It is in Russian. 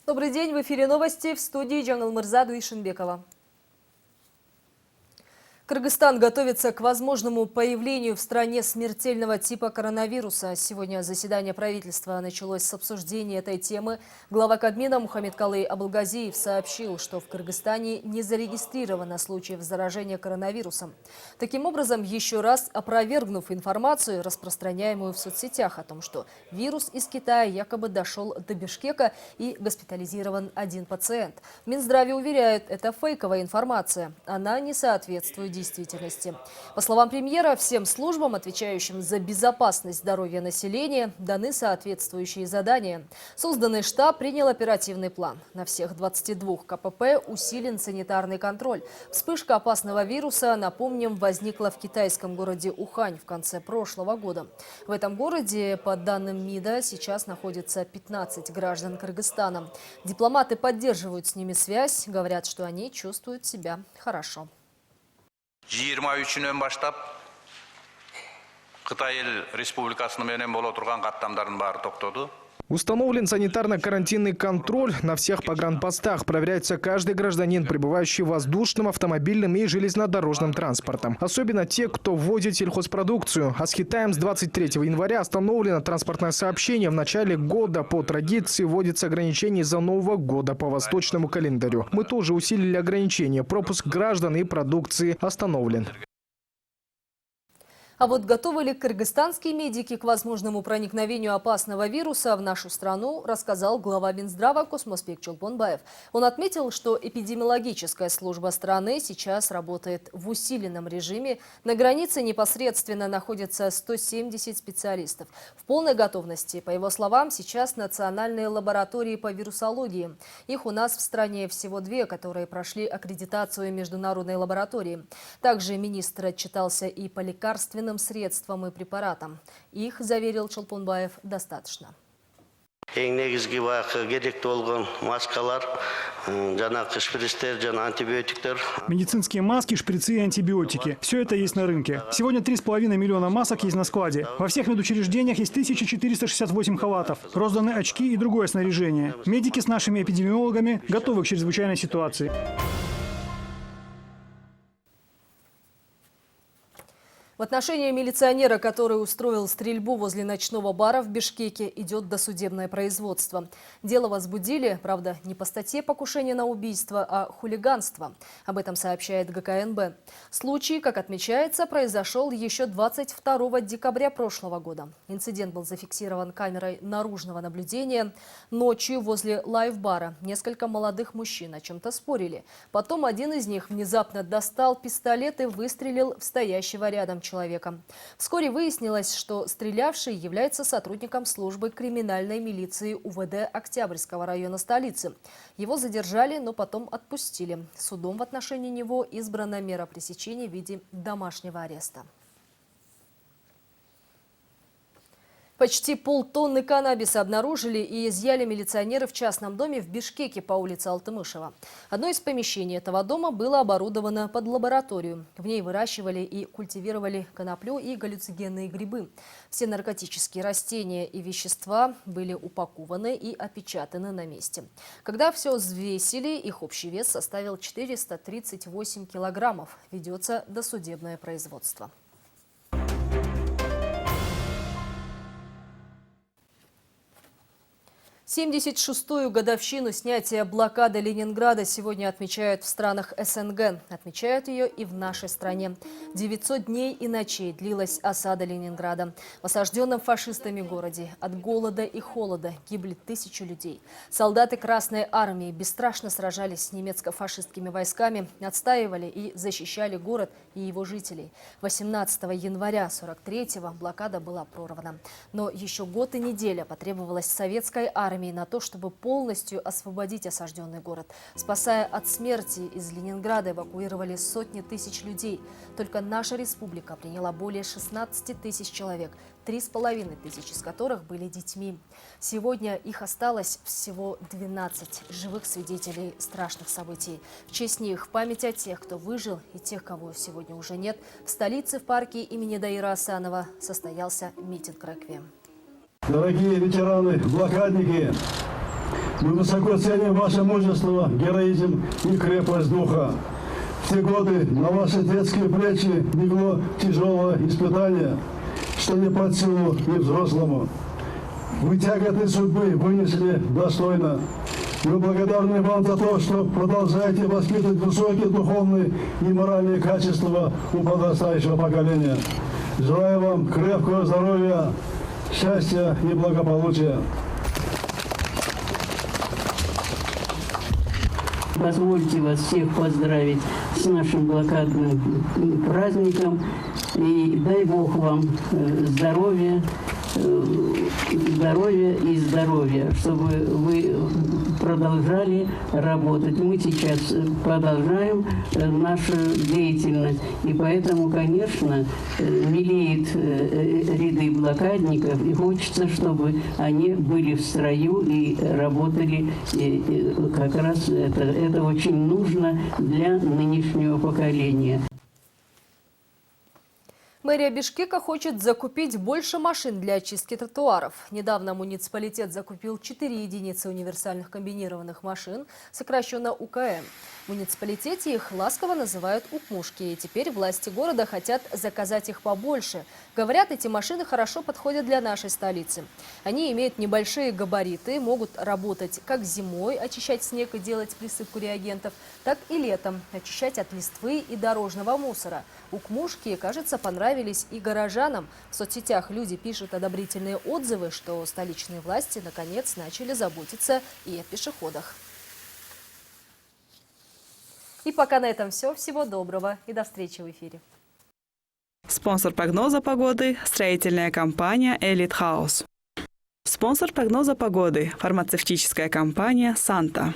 Добрый день, в эфире новости, в студии Джангал-Мырза Дуишинбекова. Кыргызстан готовится к возможному появлению в стране смертельного типа коронавируса. Сегодня заседание правительства началось с обсуждения этой темы. Глава Кабмина Мухаммедкалый Абылгазиев сообщил, что в Кыргызстане не зарегистрировано случаев заражения коронавирусом. Таким образом, еще раз опровергнув информацию, распространяемую в соцсетях о том, что вирус из Китая якобы дошел до Бишкека и госпитализирован один пациент. В Минздраве уверяют, это фейковая информация. Она не соответствует действительности. По словам премьера, всем службам, отвечающим за безопасность здоровья населения, даны соответствующие задания. Созданный штаб принял оперативный план. На всех 22 КПП усилен санитарный контроль. Вспышка опасного вируса, напомним, возникла в китайском городе Ухань в конце прошлого года. В этом городе, по данным МИДа, сейчас находится 15 граждан Кыргызстана. Дипломаты поддерживают с ними связь, говорят, что они чувствуют себя хорошо. 23-нөн баштап Кытай Республикасының менен боло турган каттамдардын баары токтоду. Установлен санитарно-карантинный контроль на всех погранпостах. Проверяется каждый гражданин, пребывающий воздушным, автомобильным и железнодорожным транспортом. Особенно те, кто ввозит сельхозпродукцию. А с Китаем с 23 января остановлено транспортное сообщение. В начале года по традиции вводится ограничение из-за Нового года по восточному календарю. Мы тоже усилили ограничения. Пропуск граждан и продукции остановлен. А вот готовы ли кыргызстанские медики к возможному проникновению опасного вируса в нашу страну, рассказал глава Минздрава Космоспек Чолпонбаев. Он отметил, что эпидемиологическая служба страны сейчас работает в усиленном режиме. На границе непосредственно находится 170 специалистов. В полной готовности, по его словам, сейчас национальные лаборатории по вирусологии. Их у нас в стране всего 2, которые прошли аккредитацию международной лаборатории. Также министр отчитался и по лекарственным средствам и препаратам. Их, заверил Чолпонбаев, достаточно. Медицинские маски, шприцы и антибиотики. Все это есть на рынке. Сегодня 3,5 миллиона масок есть на складе. Во всех медучреждениях есть 1468 халатов. Розданы очки и другое снаряжение. Медики с нашими эпидемиологами готовы к чрезвычайной ситуации. В отношении милиционера, который устроил стрельбу возле ночного бара в Бишкеке, идет досудебное производство. Дело возбудили, правда, не по статье покушения на убийство, а хулиганство. Об этом сообщает ГКНБ. Случай, как отмечается, произошел еще 22 декабря прошлого года. Инцидент был зафиксирован камерой наружного наблюдения. Ночью возле лайв-бара несколько молодых мужчин о чем-то спорили. Потом один из них внезапно достал пистолет и выстрелил в стоящего рядом человека. Вскоре выяснилось, что стрелявший является сотрудником службы криминальной милиции УВД Октябрьского района столицы. Его задержали, но потом отпустили. Судом в отношении него избрана мера пресечения в виде домашнего ареста. Почти полтонны каннабиса обнаружили и изъяли милиционеры в частном доме в Бишкеке по улице Алтымышева. Одно из помещений этого дома было оборудовано под лабораторию. В ней выращивали и культивировали коноплю и галлюциногенные грибы. Все наркотические растения и вещества были упакованы и опечатаны на месте. Когда все взвесили, их общий вес составил 438 килограммов. Ведется досудебное производство. 76-ю годовщину снятия блокады Ленинграда сегодня отмечают в странах СНГ. Отмечают ее и в нашей стране. 900 дней и ночей длилась осада Ленинграда. В осажденном фашистами городе от голода и холода гибли тысячи людей. Солдаты Красной армии бесстрашно сражались с немецко-фашистскими войсками, отстаивали и защищали город и его жителей. 18 января 43-го блокада была прорвана. Но еще год и неделя потребовалась советской армии на то, чтобы полностью освободить осажденный город. Спасая от смерти, из Ленинграда эвакуировали сотни тысяч людей. Только наша республика приняла более 16 тысяч человек, 3,5 тысячи из которых были детьми. Сегодня их осталось всего 12 живых свидетелей страшных событий. В честь них, в память о тех, кто выжил, и тех, кого сегодня уже нет, в столице в парке имени Даира Асанова состоялся митинг реквием. Дорогие ветераны, блокадники, Мы высоко ценим ваше мужество, героизм и крепость духа. В те годы на ваши детские плечи легло тяжелое испытание, что не под силу и взрослому. Вы тяготы судьбы вынесли достойно. Мы благодарны вам за то, что продолжаете воспитывать высокие духовные и моральные качества у подрастающего поколения. Желаю вам крепкого здоровья, счастья и благополучия. Позвольте вас всех поздравить с нашим блокадным праздником. И дай Бог вам здоровья, и здоровья, чтобы вы продолжали работать. Мы сейчас продолжаем нашу деятельность, и поэтому, конечно, мелеют ряды блокадников, и хочется, чтобы они были в строю и работали. И как раз это очень нужно для нынешнего поколения. Мэрия Бишкека хочет закупить больше машин для очистки тротуаров. Недавно муниципалитет закупил 4 единицы универсальных комбинированных машин, сокращенно УКМ. В муниципалитете их ласково называют «укмушки». И теперь власти города хотят заказать их побольше. Говорят, эти машины хорошо подходят для нашей столицы. Они имеют небольшие габариты, могут работать как зимой, очищать снег и делать присыпку реагентов, так и летом, очищать от листвы и дорожного мусора. укмушки, кажется, понравились и горожанам. В соцсетях люди пишут одобрительные отзывы, что столичные власти наконец начали заботиться и о пешеходах. И пока на этом все. Всего доброго и до встречи в эфире. Спонсор прогноза погоды – строительная компания «Элит Хаус». Спонсор прогноза погоды – фармацевтическая компания «Санта».